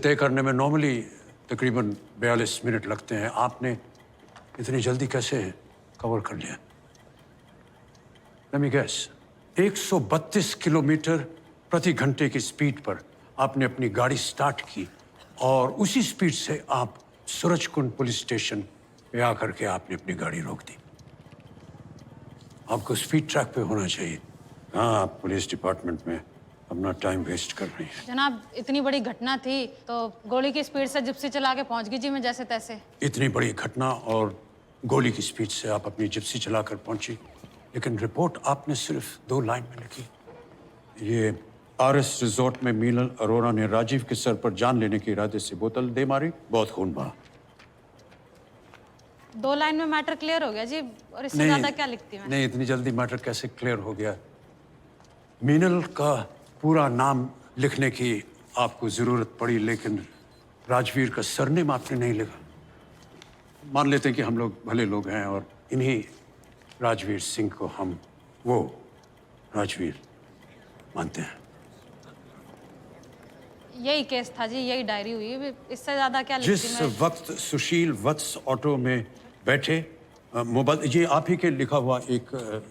तय करने में नॉर्मली तकरीबन 42 मिनट लगते हैं। आपने इतनी जल्दी कैसे कवर कर लिया? Let me guess, 132 किलोमीटर प्रति घंटे की स्पीड पर आपने अपनी गाड़ी स्टार्ट की और उसी स्पीड से आप सूरजकुंड पुलिस स्टेशन पे आकर के आपने अपनी गाड़ी रोक दी। आपको स्पीड ट्रैक पे होना चाहिए। हाँ, आप पुलिस डिपार्टमेंट में अपना टाइम वेस्ट कर रही हैं। जनाब, इतनी बड़ी घटना थी तो गोली की स्पीड से जिप्सी चला के पहुंच गई जी मैं जैसे तैसे। इतनी बड़ी घटना और गोली की स्पीड से आप अपनी जिप्सी चलाकर पहुंची, लेकिन रिपोर्ट आपने सिर्फ 2 लाइन में लिखी। ये आरएस रिजॉर्ट में मीनल अरोरा ने राजीव के सर पर जान लेने के इरादे से बोतल दे मारी, बहुत खून बहा। 2 लाइन में मैटर क्लियर हो गया जी, और इससे ज्यादा क्या लिखती मैं? नहीं, इतनी जल्दी मैटर कैसे क्लियर हो गया? मीनल का पूरा नाम लिखने की आपको जरूरत पड़ी, लेकिन राजवीर का सरनेम आपने नहीं लिखा। मान लेते हैं कि हम लोग भले लोग हैं और इन्हीं राजवीर सिंह को हम वो राजवीर मानते हैं। यही केस था जी, यही डायरी हुई, इससे ज्यादा क्या लिखती जिस मैं? वक्त सुशील वत्स ऑटो में बैठे, मोबाइल, ये आप ही के लिखा हुआ एक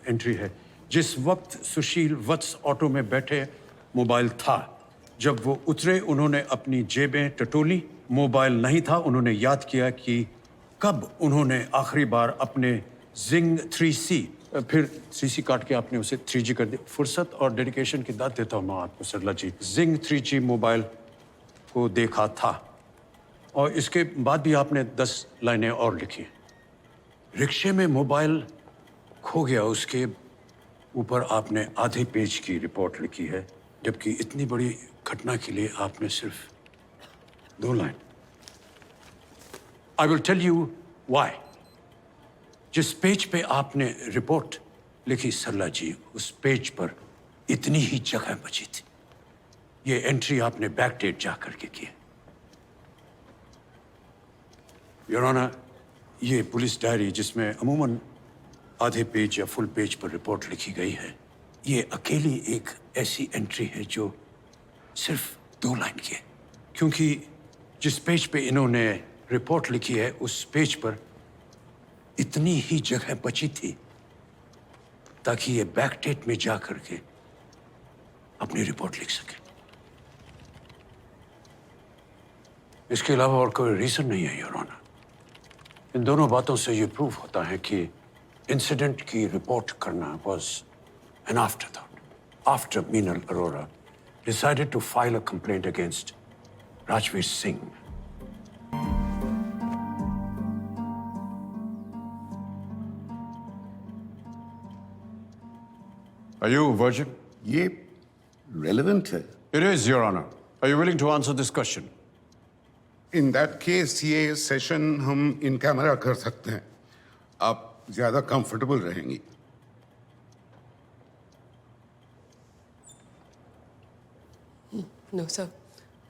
एंट्री है। जिस वक्त सुशील वत्स ऑटो में बैठे मोबाइल था, जब वो उतरे उन्होंने अपनी जेबें टटोली, मोबाइल नहीं था। उन्होंने याद किया कि कब उन्होंने आखिरी बार अपने जिंग 3C, फिर 3C काट के आपने उसे 3G कर दिया। फुर्सत और डेडिकेशन की दाद देता हूँ मैं आपको सरला जी। जिंग 3G मोबाइल को देखा था और इसके बाद भी आपने 10 लाइनें और लिखी। रिक्शे में मोबाइल खो गया, उसके ऊपर आपने आधे पेज की रिपोर्ट लिखी है, जबकि इतनी बड़ी घटना के लिए आपने सिर्फ 2 line. I will tell you why. जिस पेज पे आपने रिपोर्ट लिखी सरला जी, उस पेज पर इतनी ही जगह बची थी। ये एंट्री आपने बैकडेट जा करके की। योर ऑनर, ये पुलिस डायरी जिसमें अमूमन आधे पेज या फुल पेज पर रिपोर्ट लिखी गई है, ये अकेली एक ऐसी एंट्री है जो सिर्फ 2 लाइन की है। क्योंकि जिस पेज पे इन्होंने रिपोर्ट लिखी है, उस पेज पर इतनी ही जगह बची थी ताकि ये बैकडेट में जा करके अपनी रिपोर्ट लिख सके। इसके अलावा और कोई रीजन नहीं है योर ऑनर। इन दोनों बातों से ये प्रूव होता है कि इंसिडेंट की रिपोर्ट करना was an afterthought after Meenal Arora decided to file a complaint against Rajveer Singh. Are you a virgin? ये relevant है। It is, Your Honor. Are you willing to answer this question? In that case, ये session हम in camera कर सकते हैं। आप ज्यादा comfortable रहेंगी। नो सर,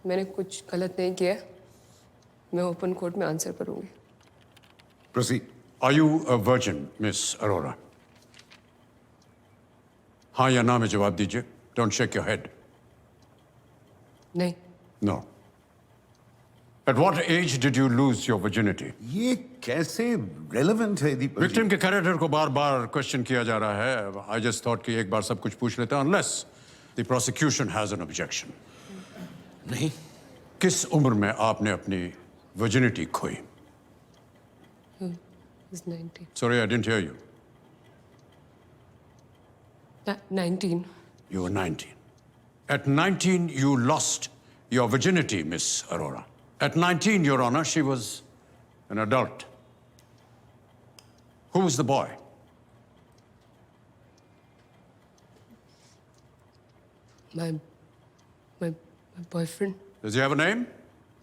मैंने कुछ गलत नहीं किया। मैं ओपन कोर्ट में आंसर करूंगी। Proceed. Are you a virgin, Miss Arora? हाँ या ना में जवाब दीजिए। Don't shake your head. नहीं। No. At what age did you lose your virginity? ये कैसे relevant है दीपक जी? Victim के कैरेक्टर को बार-बार क्वेश्चन किया जा रहा है। I just thought कि एक बार सब कुछ पूछ लेते हैं, unless the prosecution has an objection. नहीं। किस उम्र में आपने अपनी virginity खोई? He's 19. Sorry, I didn't hear you. 19. You were 19. At 19, you lost your virginity, Miss Arora. At 19, Your Honor, she was an adult. Who was the boy? My boyfriend. Does he have a name?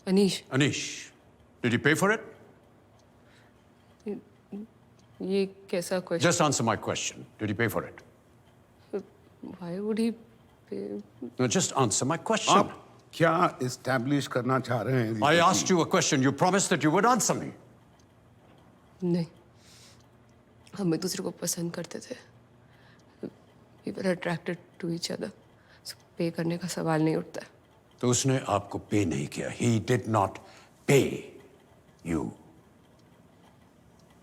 Anish. Anish. Did he pay for it? ये कैसा question? Just answer my question. Did he pay for it? Why would he pay? No, just answer my question. आप क्या establish करना चाह रहे हैं? I asked you a question. You promised that you would answer me. नहीं, हम एक दूसरे को पसंद करते थे। We were attracted to each other. So pay करने का सवाल नहीं उठता। तो उसने आपको पे नहीं किया. He did not pay you.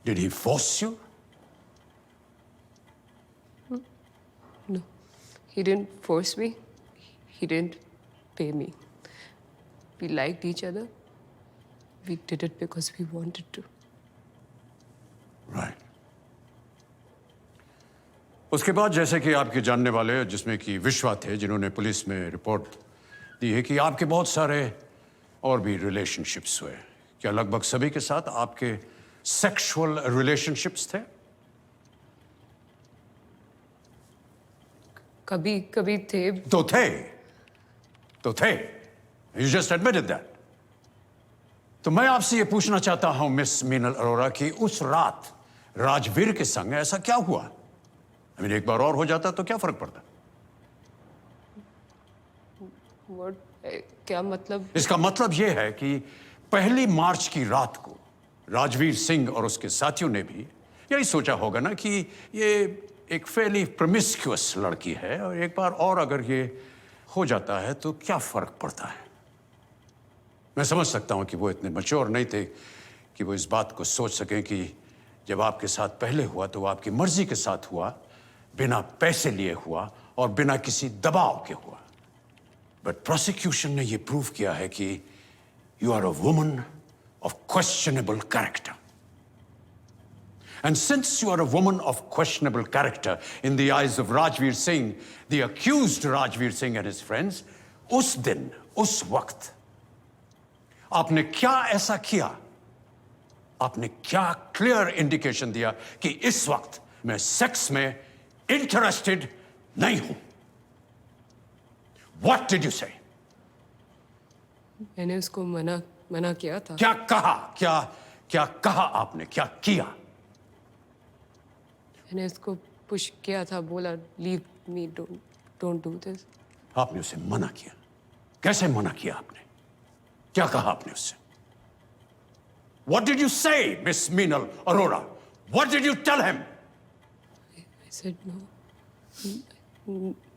Did he force you? No, he didn't force me. He didn't pay me. We liked each other. We did it because we wanted to. Right. उसके बाद जैसे कि आपके जानने वाले जिसमें कि विश्वा थे जिन्होंने पुलिस में रिपोर्ट दी है कि आपके बहुत सारे और भी रिलेशनशिप्स हुए. क्या लगभग सभी के साथ आपके सेक्सुअल रिलेशनशिप्स थे? कभी कभी थे. तो थे. You just admitted that. तो मैं आपसे ये पूछना चाहता हूं मिस मीनल अरोरा कि उस रात राजवीर के संग ऐसा क्या हुआ? एक बार और हो जाता तो क्या फर्क पड़ता? क्या मतलब? इसका मतलब यह है कि 1 मार्च की रात को राजवीर सिंह और उसके साथियों ने भी यही सोचा होगा ना कि ये एक फेली प्रोमिस्क्यूअस लड़की है और एक बार और अगर ये हो जाता है तो क्या फर्क पड़ता है. मैं समझ सकता हूं कि वो इतने मैच्योर नहीं थे कि वो इस बात को सोच सकें कि जब आपके साथ पहले हुआ तो वो आपकी मर्जी के साथ हुआ, बिना पैसे लिए हुआ और बिना किसी दबाव के हुआ. बट प्रोसिक्यूशन ने ये प्रूव किया है कि you are a woman of questionable character. And since you are a woman of questionable character in the eyes of Rajveer Singh, the accused Rajveer Singh and his friends, उस दिन, उस वक्त आपने क्या ऐसा किया? आपने क्या क्लियर इंडिकेशन दिया कि इस वक्त मैं सेक्स में इंटरेस्टेड नहीं हूं? What did you say? मैंने उसको मना किया था. क्या कहा? क्या कहा आपने? क्या किया? मैंने उसको पुश किया था, बोला leave me, don't do this. आपने उसे मना किया. कैसे मना किया आपने? क्या कहा आपने उससे? What did you say, Miss Meenal Arora? What did you tell him? I said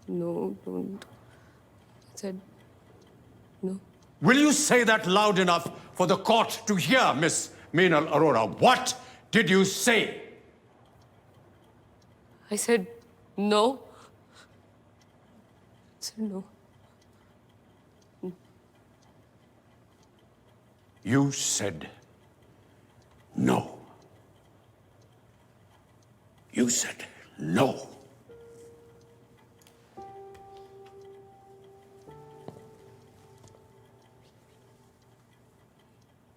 no, don't. I said no. Will you say that loud enough for the court to hear, Miss Meenal Arora? What did you say? I said no. I said no. You said no. You said no.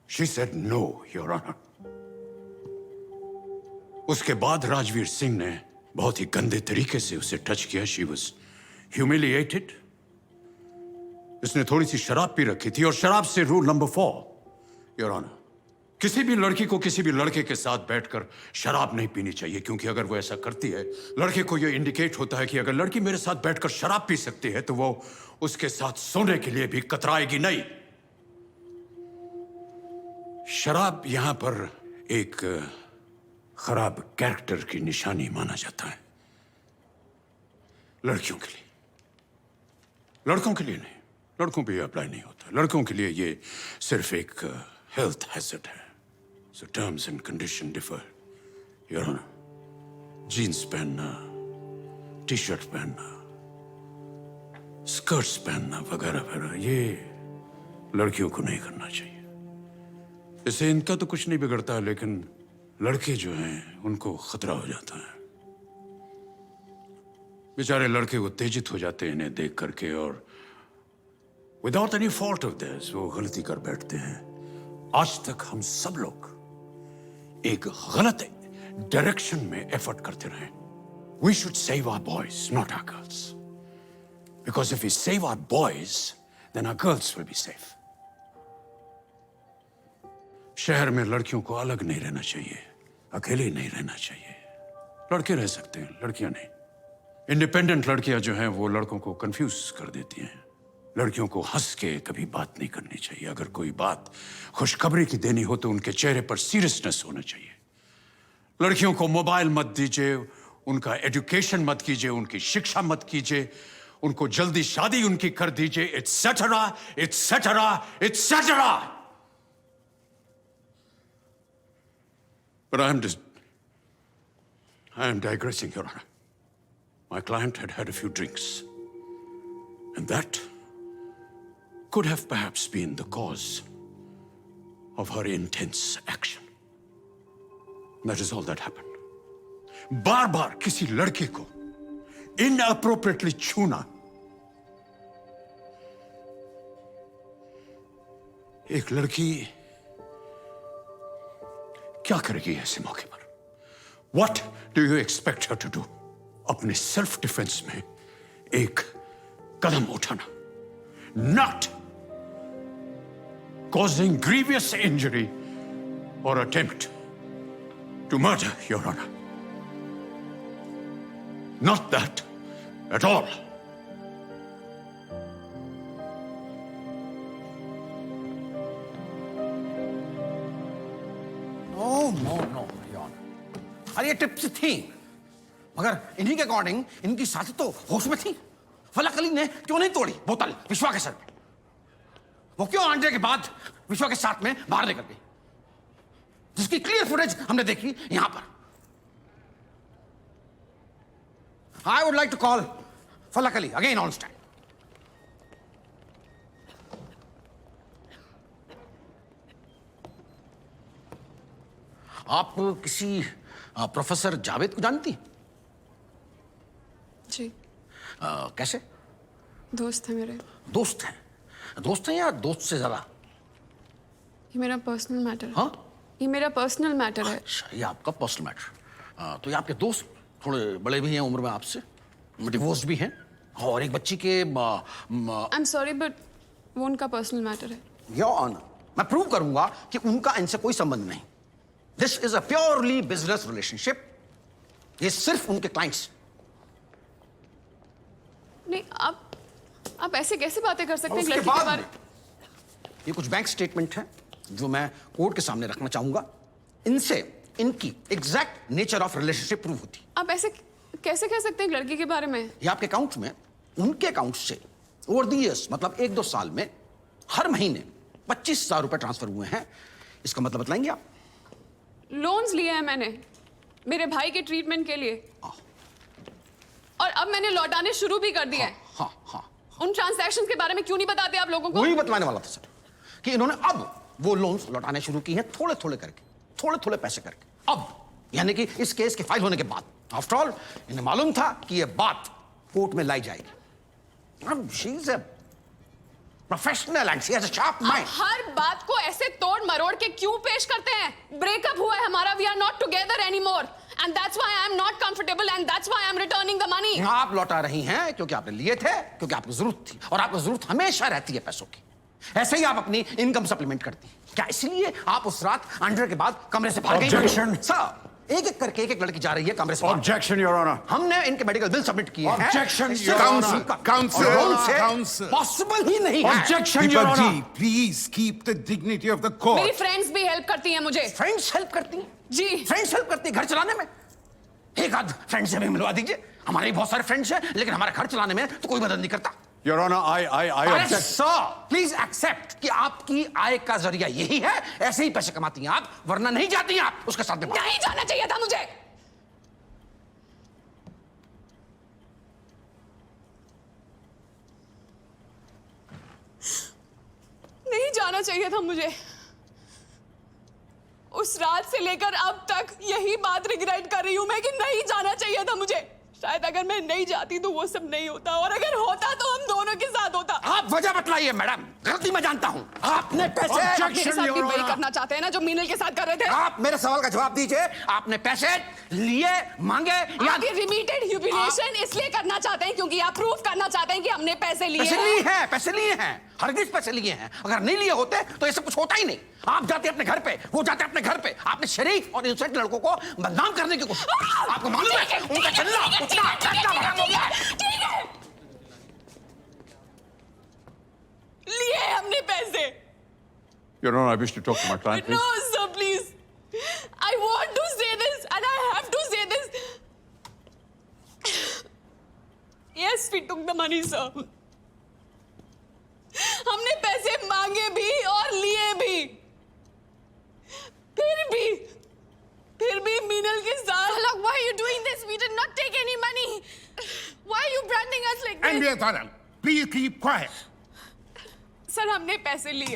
She said no, Your Honor. उसके बाद राजवीर सिंह ने बहुत ही गंदे तरीके से उसे touch किया. She was humiliated. उसने थोड़ी सी शराब पी रखी थी और शराब से रूल नंबर 4, Your Honor, किसी भी लड़की को किसी भी लड़के के साथ बैठकर शराब नहीं पीनी चाहिए, क्योंकि अगर वो ऐसा करती है लड़के को यह इंडिकेट होता है कि अगर लड़की मेरे साथ बैठकर शराब पी सकती है तो वो उसके साथ सोने के लिए भी कतराएगी नहीं. शराब यहां पर एक खराब कैरेक्टर की निशानी माना जाता है लड़कियों के लिए. लड़कों के लिए नहीं. लड़कों पे ये अप्लाई नहीं होता. लड़कों के लिए ये सिर्फ एक हेल्थ हैजर्ड है. So terms and condition differ, Your Honor. Jeans पहनना, टी शर्ट पहनना, स्कर्ट्स पहनना वगैरह वगैरह ये लड़कियों को नहीं करना चाहिए. इससे इनका तो कुछ नहीं बिगड़ता, लेकिन लड़के जो हैं उनको खतरा हो जाता है. बेचारे लड़के उत्तेजित हो जाते हैं इन्हें देख करके और without any fault of this वो गलती कर बैठते हैं. आज तक हम सब लोग एक गलत डायरेक्शन में एफर्ट करते रहे. We should save our boys, not our girls, because if we save our boys then our girls will be safe. शहर में लड़कियों को अलग नहीं रहना चाहिए, अकेले नहीं रहना चाहिए. लड़के रह सकते हैं, लड़कियां नहीं. इंडिपेंडेंट लड़कियां जो हैं वो लड़कों को कंफ्यूज कर देती हैं. लड़कियों को हंस के कभी बात नहीं करनी चाहिए. अगर कोई बात खुशखबरी की देनी हो तो उनके चेहरे पर सीरियसनेस होना चाहिए. लड़कियों को मोबाइल मत दीजिए, उनका एजुकेशन मत कीजिए, उनकी शिक्षा मत कीजिए, उनको जल्दी शादी उनकी कर दीजिए, etcetera etcetera etcetera. But I am digressing, Your Honor. My client had had a few drinks, and that could have perhaps been the cause of her intense action. That is all that happened. बार-बार किसी लड़के को inappropriately छूना एक लड़की क्या करेगी ऐसे मौके पर? What do you expect her to do? अपने सेल्फ डिफेंस में एक कदम उठाना, not causing grievous injury or attempt to murder, Your Honor. Not that at all. Know your. अरे ये टिप्स थी, मगर इन्हीं के अकॉर्डिंग इनकी साथी तो होश में थी। फलक अली ने क्यों नहीं तोड़ी बोतल विश्वा के सर पे? वो क्यों आंटे के बाद विश्वा के साथ में बाहर निकल गई, जिसकी क्लियर फुटेज हमने देखी यहां पर। I would like to call Falak Ali again on stand. आप किसी प्रोफेसर जावेद को जानती? जी, कैसे? दोस्त है मेरे। दोस्त हैं? दोस्त हैं या दोस्त से ज्यादा? ये मेरा पर्सनल मैटर है। हाँ, ये मेरा पर्सनल मैटर है। अच्छा, ये आपका पर्सनल मैटर। तो ये आपके दोस्त थोड़े बड़े भी हैं उम्र में आपसे, डिवोर्स भी हैं, और एक बच्ची के आई एम सॉरी बट वो उनका पर्सनल मैटर है। योर ऑनर, मैं प्रूव करूंगा कि उनका इनसे कोई संबंध नहीं। This is a purely business relationship. ये सिर्फ उनके क्लाइंट्स। नहीं, आप ऐसे कैसे बातें कर सकते हैं उसके लड़की के बाद बारे? ये कुछ बैंक स्टेटमेंट है जो मैं कोर्ट के सामने रखना चाहूंगा। इनसे इनकी exact nature of relationship prove होती। आप ऐसे कैसे कह सकते हैं एक लड़की के बारे में? ये आपके अकाउंट में उनके अकाउंट से ओवर द इयर्स, मतलब 1-2 साल में हर महीने 25,000 रुपए ट्रांसफर हुए हैं। इसका मतलब बतलाएंगे आप? लोन्स लिए हैं मैंने मेरे भाई के ट्रीटमेंट के लिए, और अब मैंने लौटाने शुरू भी कर दिए हैं। हाँ हाँ, उन ट्रांजैक्शंस के बारे में क्यों नहीं बताते आप लोगों को? वही बतलाने वाला था सर, कि इन्होंने अब वो लोन्स लौटाने शुरू की हैं, थोड़े थोड़े करके, थोड़े थोड़े पैसे करके। अब यानी कि इस केस के फाइल होने के बाद। आफ्टर ऑल इन्हें मालूम था कि ये बात कोर्ट में लाई जाएगी। अब she is a professional and she has a sharp mind. हर बात को ऐसे तोड़ मरोड़ के क्यों पेश करते हैं? ब्रेकअप हुआ है हमारा, we are not together anymore, and that's why I am not comfortable, and that's why I am returning the money. आप लौटा रही हैं क्योंकि आपने लिए थे, क्योंकि आपको जरूरत थी, और आपको जरूरत हमेशा रहती है पैसों की। ऐसे ही आप अपनी इनकम सप्लीमेंट करती हैं। क्या इसलिए आप उस रात अंडर के बाद कमरे से भाग गई? Objection. सर, एक करके एक लड़की जा रही है कमरे से। Objection, Your Honor. हमने इनके मेडिकल बिल सबमिट किए हैं। Objection, इससे Your Honor. Counsel Counsel. Possible ही नहीं है। Objection, Your Deepak Honor. जी, please keep the dignity of the मेरी कोर्ट। फ्रेंड्स भी हेल्प करती हैं मुझे। फ्रेंड्स हेल्प करती हैं? जी। फ्रेंड्स हेल्प करती हैं घर चलाने में? एक आध फ्रेंड से भी मिलवा दीजिए। हमारे भी बहुत सारे फ्रेंड्स हैं, लेकिन हमारे घर चलाने में तो कोई मदद नहीं करता। Your Honor, I object. Sir, please accept कि आपकी आय का जरिया यही है। ऐसे ही पैसे कमाती हैं आप, वरना नहीं जाती हैं आप उसके साथ में। नहीं जाना चाहिए था मुझे। नहीं जाना चाहिए था मुझे। उस रात से लेकर अब तक यही बात रिग्रेट कर रही हूं मैं कि नहीं जाना चाहिए था मुझे। शायद अगर मैं नहीं जाती तो वो सब नहीं होता, और अगर होता तो हम दोनों के साथ होता। आप वजह बतलाइए मैडम। गलती मैं जानता हूँ। आपने पैसे मेरे साथ भी वही करना चाहते हैं ना जो मीनल के साथ कर रहे थे। आप मेरे सवाल का जवाब दीजिए। आपने पैसे लिए, मांगे या आप ये रिमीटेड ह्यूमिलिएशन इसलिए करना चाहते हैं क्योंकि आप प्रूफ करना चाहते हैं कि हमने पैसे लिए पैसे हैं। लिए हैं? पैसे लिए हैं, हरगिज पैसे लिए हैं। अगर नहीं लिए होते तो ये सब कुछ होता ही नहीं। आप जाते अपने घर पे, वो जाते अपने घर पे। आपने शरीफ और इनोसेंट लड़कों को बदनाम करने की कोशिश। आपको मालूम है उनका चलना उठना बैठना बराबर हो गया है। ठीक है, लिए हमने पैसे। Your Honor, I wish to talk to my client, No, please. sir, please. I want to say this and I have to say this. Yes, we took the money, sir. हमने पैसे मांगे भी और लिए भी, फिर भी मीनल के साथ। Look, why are you doing this? We did not take any money. Why are you branding us like this? And we are please keep quiet. Sir हमने पैसे लिए